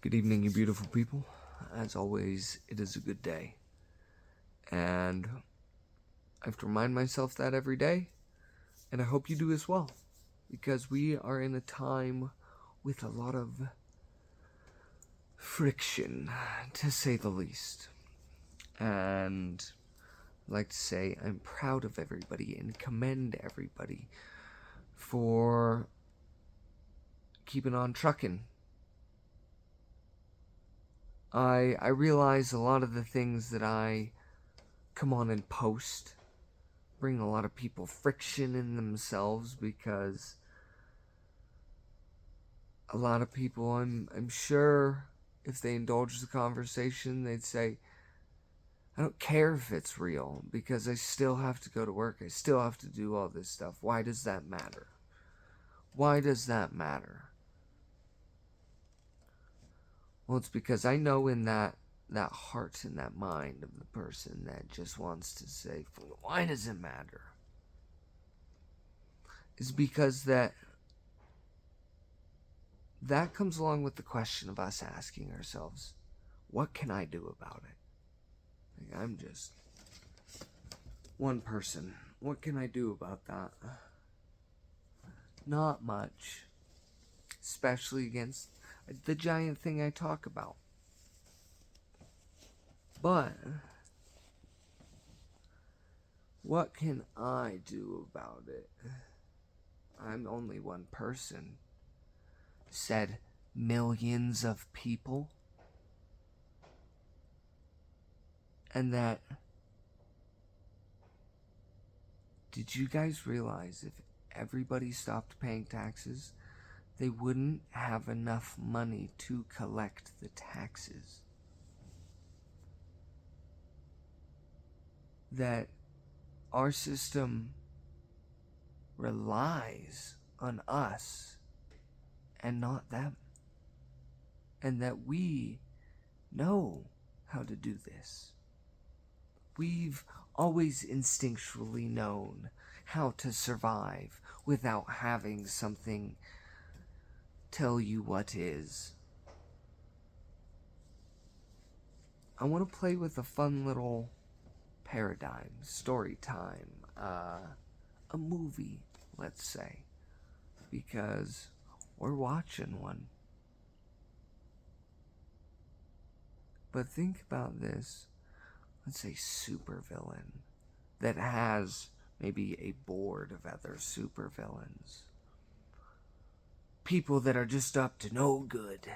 Good evening, you beautiful people. As always, it is a good day. And I have to remind myself that every day, and I hope you do as well, because we are in a time with a lot of friction, to say the least. And I'd like to say I'm proud of everybody and commend everybody for keeping on trucking. I realize a lot of the things that I come on and post bring a lot of people friction in themselves, because a lot of people, I'm sure, if they indulge the conversation, they'd say, I don't care if it's real because I still have to go to work. I still have to do all this stuff. Why does that matter? Why does that matter? Well, it's because I know in that heart and that mind of the person that just wants to say, why does it matter? Is because that comes along with the question of us asking ourselves, what can I do about it? Like, I'm just one person. What can I do about that? Not much. Especially against the giant thing I talk about. But what can I do about it? I'm only one person. Said millions of people. And that, did you guys realize if everybody stopped paying taxes, they wouldn't have enough money to collect the taxes? That our system relies on us and not them. And that we know how to do this. We've always instinctually known how to survive without having something tell you what is. I want to play with a fun little paradigm, story time, a movie, let's say, because we're watching one. But think about this. Let's say supervillain that has maybe a board of other supervillains. People that are just up to no good.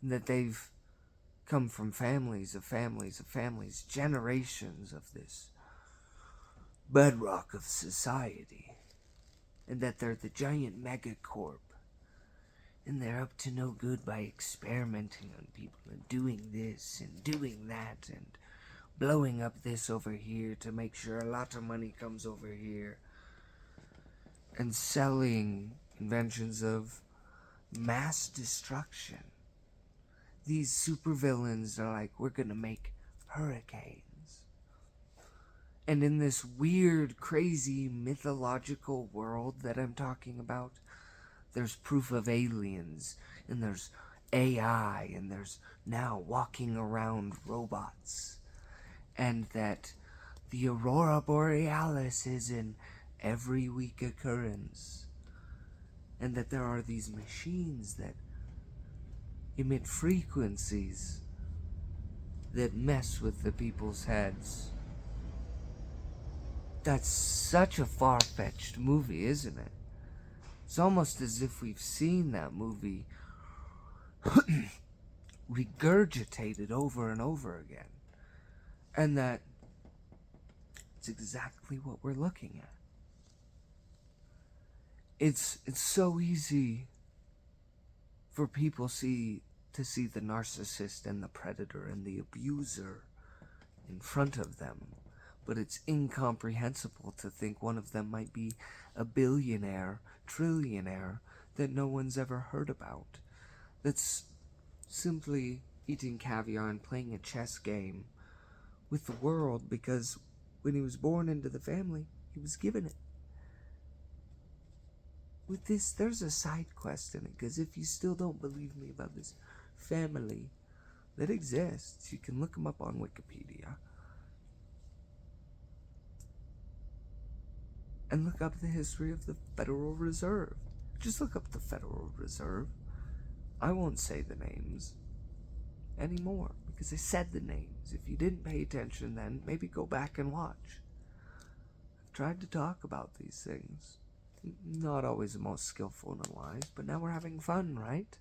And that they've come from families of families of families, generations of this bedrock of society. And that they're the giant megacorp. And they're up to no good by experimenting on people and doing this and doing that and blowing up this over here to make sure a lot of money comes over here. And selling inventions of mass destruction. These supervillains are like, we're gonna make hurricanes. And in this weird, crazy, mythological world that I'm talking about, there's proof of aliens, and there's AI, and there's now walking around robots. And that the Aurora Borealis is in every week occurrence. And that there are these machines that emit frequencies that mess with the people's heads. That's such a far-fetched movie, isn't it? It's almost as if we've seen that movie regurgitated over and over again. And that it's exactly what we're looking at. It's so easy for people to see the narcissist and the predator and the abuser in front of them. But it's incomprehensible to think one of them might be a billionaire, trillionaire that no one's ever heard about. That's simply eating caviar and playing a chess game with the world because when he was born into the family, he was given it. With this, there's a side quest in it, because if you still don't believe me about this family that exists. You can look them up on Wikipedia. And look up the history of the Federal Reserve. Just look up the Federal Reserve. I won't say the names anymore because I said the names. If you didn't pay attention then, maybe go back and watch. I've tried to talk about these things. Not always the most skillful and wise, but now we're having fun, right?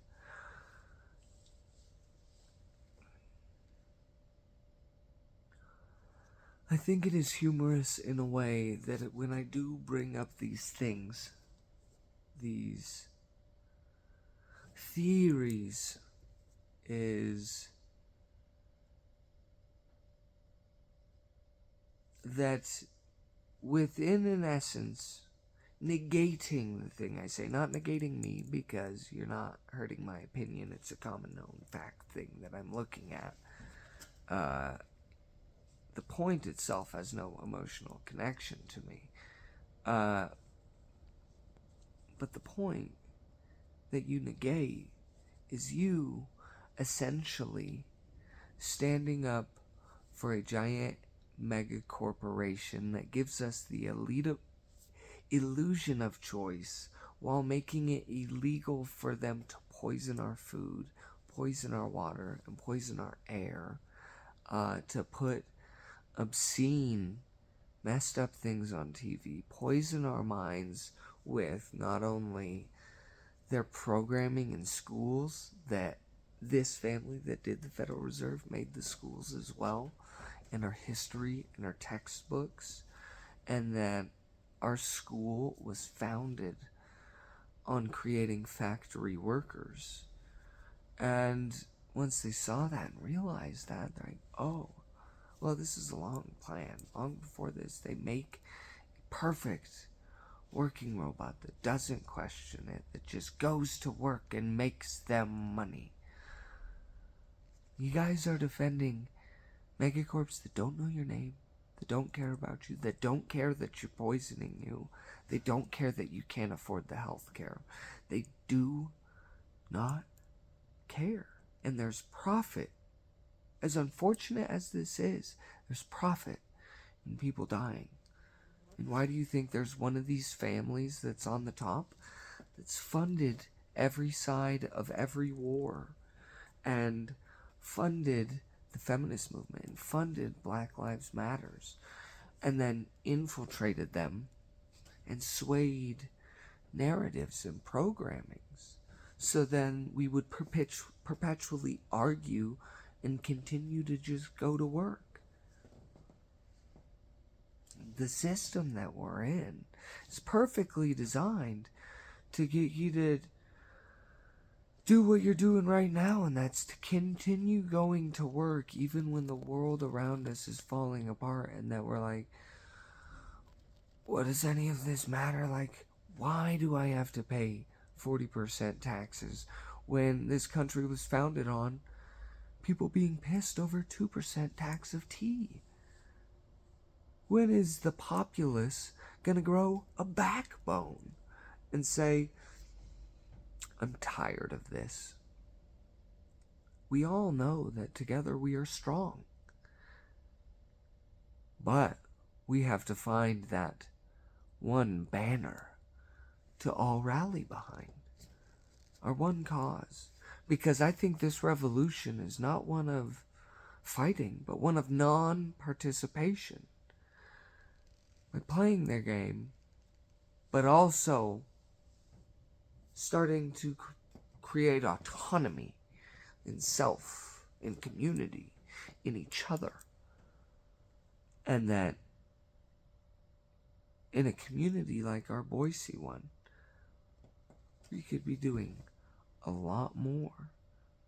I think it is humorous in a way that when I do bring up these things, these theories, is that within an essence, negating the thing I say, not negating me because you're not hurting my opinion, it's a common known fact thing that I'm looking at. The point itself has no emotional connection to me. But the point that you negate is you essentially standing up for a giant mega corporation that gives us the illusion of choice while making it illegal for them to poison our food, poison our water, and poison our air, to put obscene, messed up things on TV, poison our minds with not only their programming in schools, that this family that did the Federal Reserve made the schools as well, and our history and our textbooks, and that our school was founded on creating factory workers. And once they saw that and realized that, they're like, oh, well, this is a long plan. Long before this, they make a perfect working robot that doesn't question it, that just goes to work and makes them money. You guys are defending megacorps that don't know your name, that don't care about you, that don't care that you're poisoning you, they don't care that you can't afford the health care. They do not care. And there's profit. As unfortunate as this is, there's profit in people dying. And why do you think there's one of these families that's on the top that's funded every side of every war and funded the feminist movement and funded Black Lives Matters and then infiltrated them and swayed narratives and programmings so then we would perpetually argue and continue to just go to work? The system that we're in is perfectly designed to get you to do what you're doing right now, and that's to continue going to work even when the world around us is falling apart, and that we're like, what does any of this matter? Like, why do I have to pay 40% taxes when this country was founded on people being pissed over 2% tax of tea? When is the populace gonna grow a backbone and say, I'm tired of this? We all know that together we are strong. But we have to find that one banner to all rally behind. Our one cause. Because I think this revolution is not one of fighting, but one of non-participation. By playing their game, but also starting to create autonomy in self, in community, in each other. And that in a community like our Boise one, we could be doing a lot more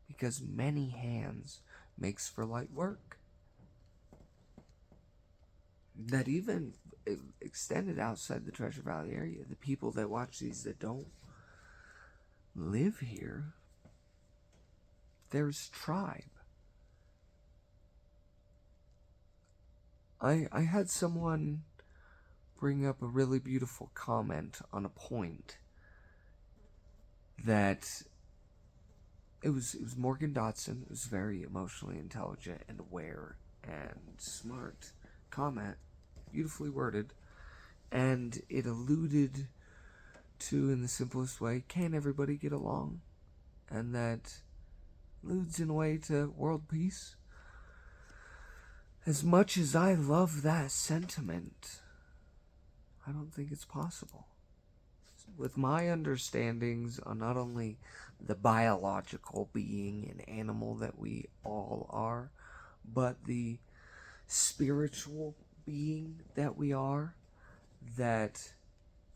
because many hands makes for light work. That even extended outside the Treasure Valley area, the people that watch these that don't live here, there's tribe. I had someone bring up a really beautiful comment on a point that it was Morgan Dotson. It was very emotionally intelligent and aware and smart comment, beautifully worded, and it alluded to, in the simplest way, can everybody get along? And that alludes in a way to world peace. As much as I love that sentiment, I don't think it's possible. With my understandings on not only the biological being and animal that we all are, but the spiritual being that we are, that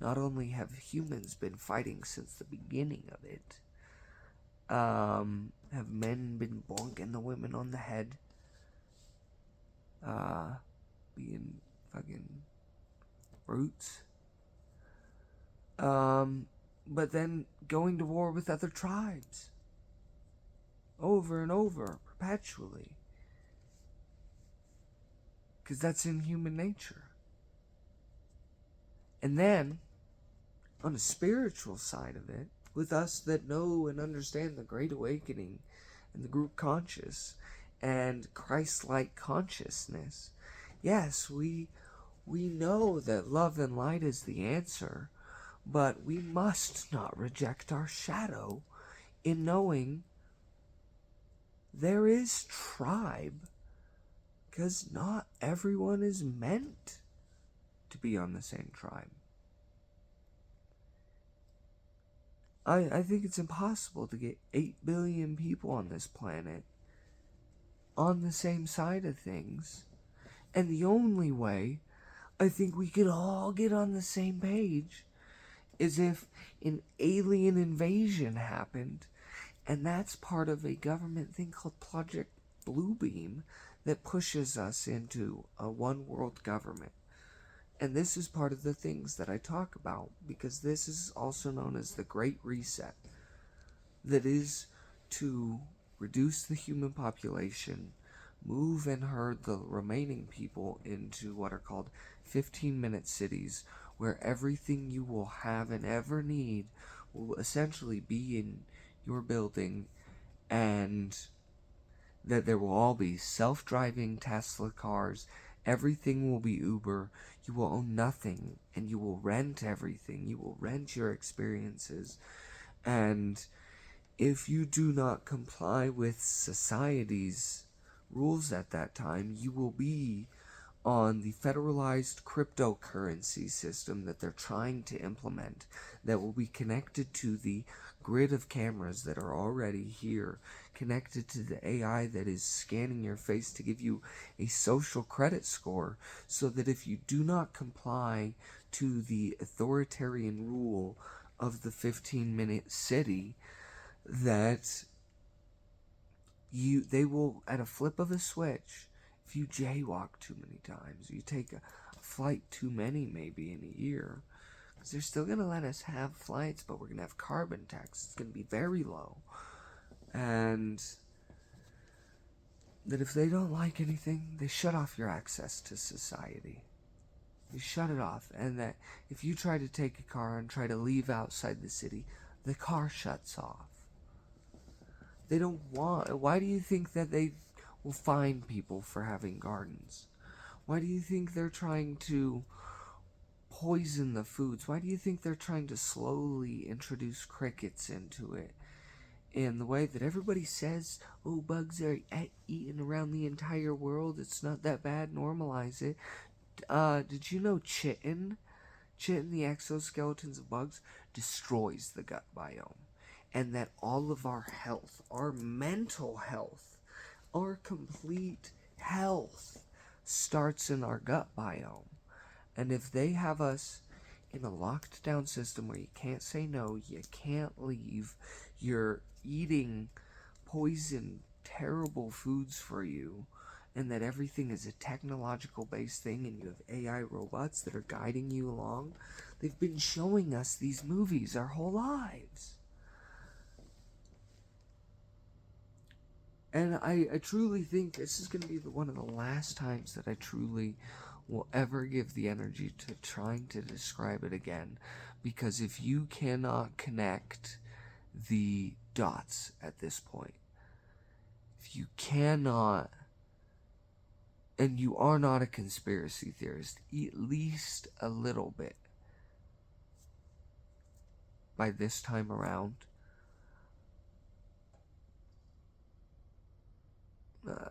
not only have humans been fighting since the beginning of it, have men been bonking the women on the head, being fucking brutes, but then going to war with other tribes over and over, perpetually, because that's in human nature. And then, on the spiritual side of it, with us that know and understand the Great Awakening and the group conscious and Christ-like consciousness, yes, we know that love and light is the answer, but we must not reject our shadow in knowing there is tribe, because not everyone is meant to be on the same tribe. I think it's impossible to get 8 billion people on this planet on the same side of things. And the only way I think we could all get on the same page is if an alien invasion happened, and that's part of a government thing called Project Bluebeam that pushes us into a one world government. And this is part of the things that I talk about, because this is also known as the Great Reset, that is to reduce the human population, move and herd the remaining people into what are called 15-minute cities, where everything you will have and ever need will essentially be in your building, and that there will all be self-driving Tesla cars. Everything will be Uber. You will own nothing, and you will rent everything. You will rent your experiences. And if you do not comply with society's rules at that time, you will be on the federalized cryptocurrency system that they're trying to implement, that will be connected to the grid of cameras that are already here, connected to the AI that is scanning your face to give you a social credit score, so that if you do not comply to the authoritarian rule of the 15-minute city, that they will, at a flip of a switch, if you jaywalk too many times, you take a flight too many maybe in a year, because they're still going to let us have flights, but we're going to have carbon tax. It's going to be very low. And that if they don't like anything, they shut off your access to society. You shut it off. And that if you try to take a car and try to leave outside the city, the car shuts off. They don't want... Why do you think that they will fine people for having gardens? Why do you think they're trying to poison the foods? Why do you think they're trying to slowly introduce crickets into it? In the way that everybody says, oh, bugs are eaten around the entire world, it's not that bad, normalize it. Did you know chitin, the exoskeletons of bugs, destroys the gut biome? And that all of our health, our mental health, our complete health starts in our gut biome. And if they have us in a locked down system where you can't say no, you can't leave, you're eating poison, terrible foods for you, and that everything is a technological based thing, and you have AI robots that are guiding you along, they've been showing us these movies our whole lives. And I truly think this is going to be one of the last times that I truly will ever give the energy to trying to describe it again. Because if you cannot connect the dots at this point. If you cannot, and you are not a conspiracy theorist, at least a little bit, by this time around,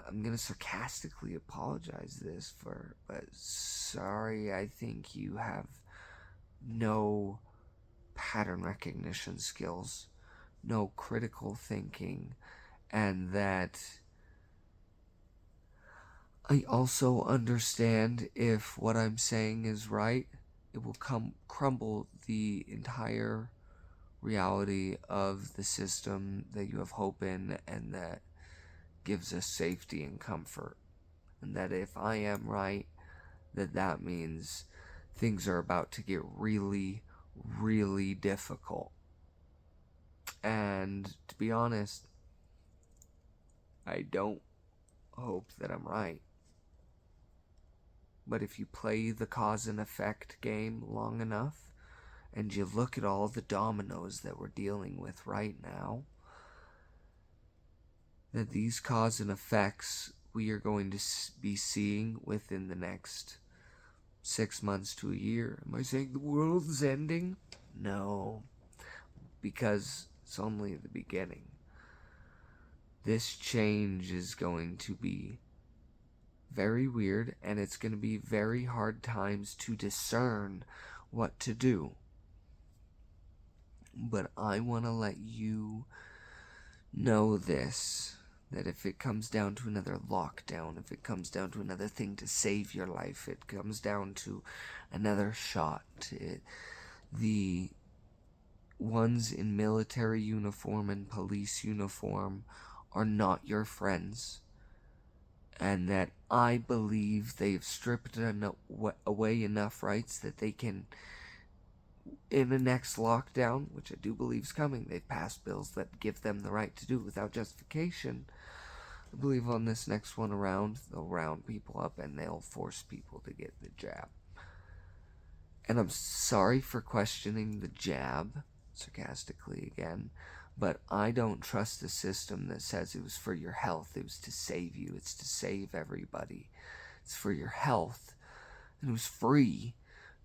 I'm gonna sarcastically apologize but sorry, I think you have no pattern recognition skills, no critical thinking, and that I also understand if what I'm saying is right, it will crumble the entire reality of the system that you have hope in and that gives us safety and comfort. And that if I am right, that means things are about to get really, really difficult. And to be honest, I don't hope that I'm right. But if you play the cause and effect game long enough, and you look at all the dominoes that we're dealing with right now, that these cause and effects we are going to be seeing within the next 6 months to a year. Am I saying the world's ending? No, because it's only the beginning. This change is going to be very weird, and it's going to be very hard times to discern what to do. But I want to let you know this, that if it comes down to another lockdown, if it comes down to another thing to save your life, it comes down to another shot, the ones in military uniform and police uniform are not your friends, and that I believe they've stripped away enough rights that they can, in the next lockdown, which I do believe is coming, they've passed bills that give them the right to do it without justification. I believe on this next one around, they'll round people up and they'll force people to get the jab. And I'm sorry for questioning the jab, sarcastically again, but I don't trust the system that says it was for your health, it was to save you, it's to save everybody. It's for your health, and it was free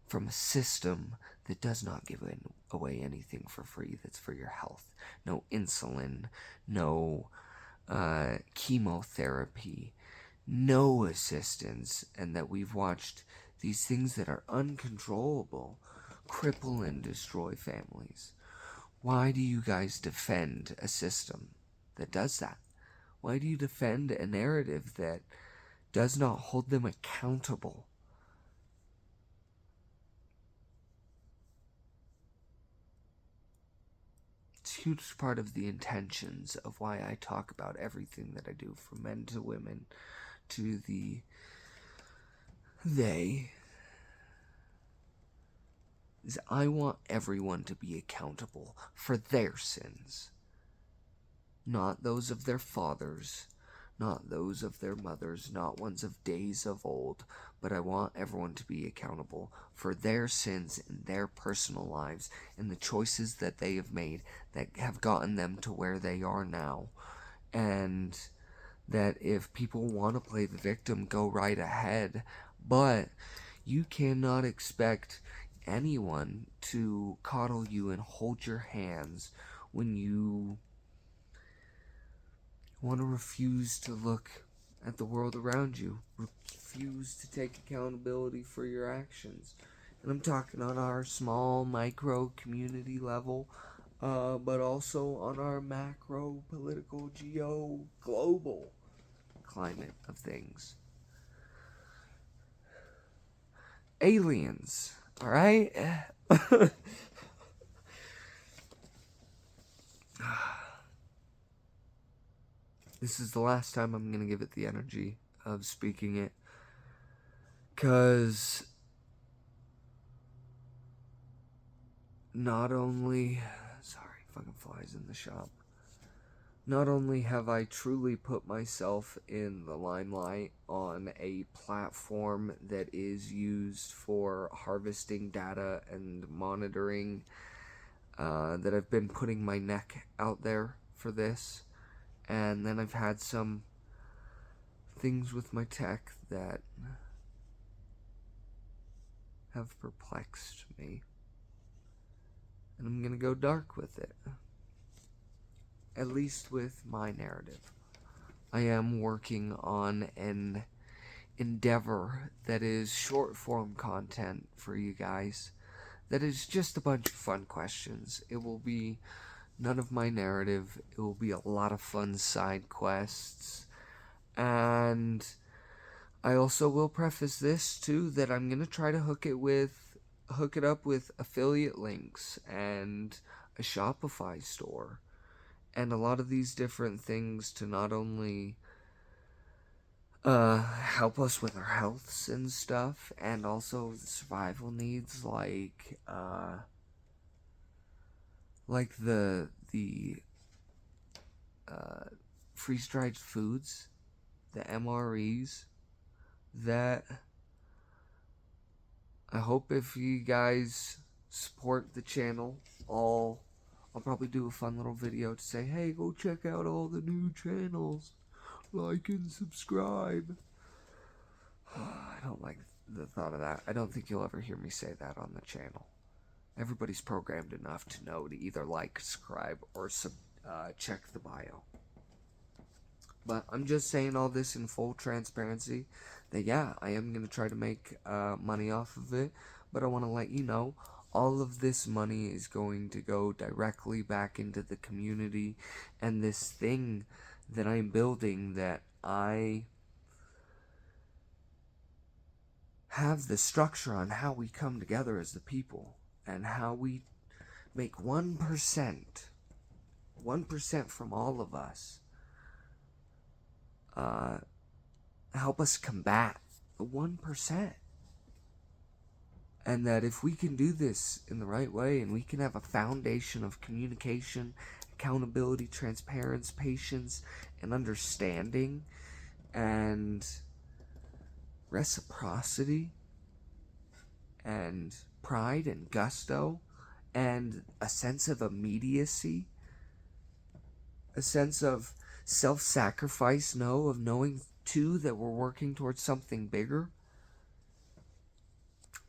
from a system that does not give away anything for free that's for your health. No insulin, no chemotherapy, no assistance, and that we've watched these things that are uncontrollable cripple and destroy families. Why do you guys defend a system that does that? Why do you defend a narrative that does not hold them accountable? It's a huge part of the intentions of why I talk about everything that I do, from men to women to they, is I want everyone to be accountable for their sins. Not those of their fathers, not those of their mothers, not ones of days of old, but I want everyone to be accountable for their sins in their personal lives and the choices that they have made that have gotten them to where they are now. And that if people want to play the victim, go right ahead, but you cannot expect anyone to coddle you and hold your hands when you want to refuse to look at the world around you, refuse to take accountability for your actions. And I'm talking on our small micro community level, but also on our macro political global climate of things. Aliens, alright? This is the last time I'm gonna give it the energy of speaking it, because not only, fucking flies in the shop, not only have I truly put myself in the limelight on a platform that is used for harvesting data and monitoring, that I've been putting my neck out there for this. And then I've had some things with my tech that have perplexed me. And I'm gonna go dark with it. At least with my narrative. I am working on an endeavor that is short form content for you guys. That is just a bunch of fun questions. It will be none of my narrative. It will be a lot of fun side quests. And I also will preface this too, that I'm gonna try to hook it up with affiliate links and a Shopify store and a lot of these different things to not only help us with our healths and stuff, and also the survival needs, like the freeze-dried foods, the MREs, that I hope if you guys support the channel, I'll probably do a fun little video to say, hey, go check out all the new channels, like and subscribe. I don't like the thought of that. I don't think you'll ever hear me say that on the channel. Everybody's programmed enough to know to either like, subscribe, or check the bio. But I'm just saying all this in full transparency, that yeah, I am going to try to make money off of it, but I want to let you know, all of this money is going to go directly back into the community, and this thing that I'm building, that I have the structure on how we come together as the people, and how we make 1% from all of us, help us combat the 1%. And that if we can do this in the right way, and we can have a foundation of communication, accountability, transparency, patience, and understanding, and reciprocity, and pride, and gusto, and a sense of immediacy, a sense of self-sacrifice, of knowing too that we're working towards something bigger.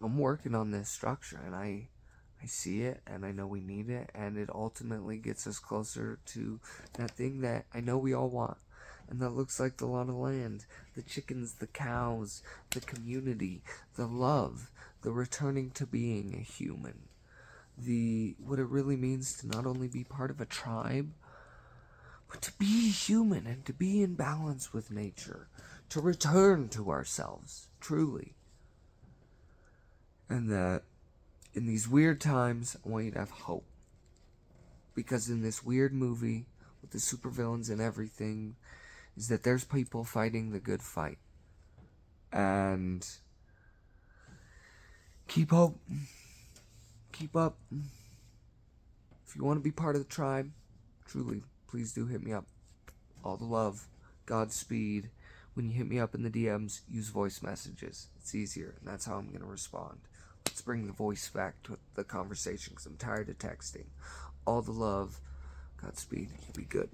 I'm working on this structure, and I see it, and I know we need it, and it ultimately gets us closer to that thing that I know we all want, and that looks like the lot of land, the chickens, the cows, the community, the love, the returning to being a human, what it really means to not only be part of a tribe, but to be human and to be in balance with nature, to return to ourselves, truly. And that in these weird times, I want you to have hope. Because in this weird movie, with the supervillains and everything, is that there's people fighting the good fight. And keep hope. Keep up. If you want to be part of the tribe, truly, please do hit me up. All the love. Godspeed. When you hit me up in the DMs, use voice messages. It's easier, and that's how I'm going to respond. Let's bring the voice back to the conversation, because I'm tired of texting. All the love. Godspeed. You'll be good.